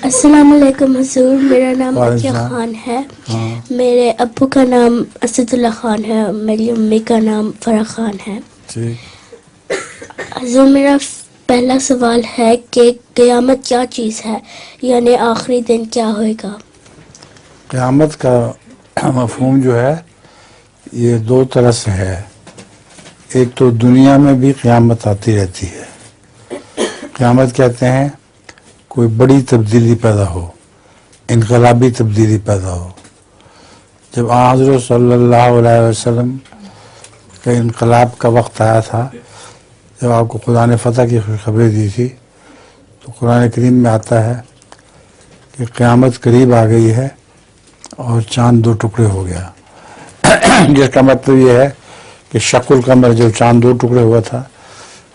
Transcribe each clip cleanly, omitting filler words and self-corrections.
السلام علیکم حضور، میرا نام عطیہ خان ہے. میرے ابو کا نام اسد اللہ خان ہے، میری امی کا نام فرح خان ہے. حضور، میرا پہلا سوال ہے کہ قیامت کیا چیز ہے، یعنی آخری دن کیا ہوئے گا؟ قیامت کا مفہوم جو ہے یہ دو طرح سے ہے. ایک تو دنیا میں بھی قیامت آتی رہتی ہے. قیامت کہتے ہیں کوئی بڑی تبدیلی پیدا ہو، انقلابی تبدیلی پیدا ہو. جب حضرت صلی اللہ علیہ وسلم کا انقلاب کا وقت آیا تھا، جب آپ کو خدا نے فتح کی خبریں دی تھی، تو قرآن کریم میں آتا ہے کہ قیامت قریب آ گئی ہے اور چاند دو ٹکڑے ہو گیا. جس کا مطلب یہ ہے کہ شق القمر جو چاند دو ٹکڑے ہوا تھا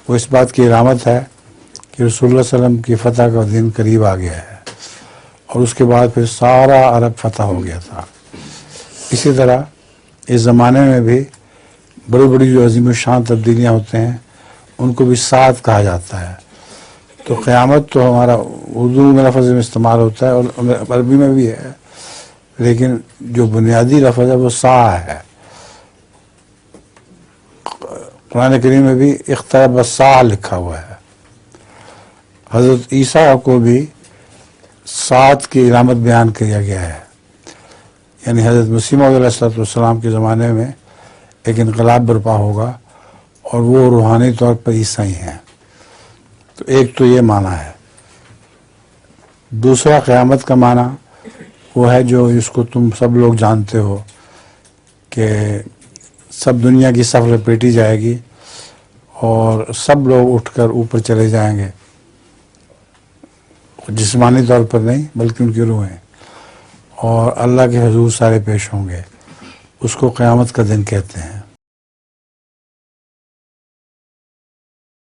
وہ اس بات کی علامت ہے کہ رسول اللہ صلی اللہ علیہ وسلم کی فتح کا دن قریب آ گیا ہے. اور اس کے بعد پھر سارا عرب فتح ہو گیا تھا. اسی طرح اس زمانے میں بھی بڑی بڑی جو عظیم الشان تبدیلیاں ہوتے ہیں ان کو بھی ساتھ کہا جاتا ہے. تو قیامت تو ہمارا اردو میں لفظ میں استعمال ہوتا ہے اور عربی میں بھی ہے، لیکن جو بنیادی لفظ ہے وہ ساعہ ہے. قرآن کریم میں بھی اقترب الساعہ لکھا ہوا ہے. حضرت عیسیٰ کو بھی ساعت کی علامت بیان کیا گیا ہے. یعنی حضرت مسیح موعود علیہ السلام کے زمانے میں ایک انقلاب برپا ہوگا اور وہ روحانی طور پر عیسائی ہیں. تو ایک تو یہ معنی ہے. دوسرا قیامت کا معنی وہ ہے جو اس کو تم سب لوگ جانتے ہو کہ سب دنیا کی صف لپیٹی جائے گی اور سب لوگ اٹھ کر اوپر چلے جائیں گے، جسمانی طور پر نہیں بلکہ ان کی روحیں، اور اللہ کے حضور سارے پیش ہوں گے. اس کو قیامت کا دن کہتے ہیں.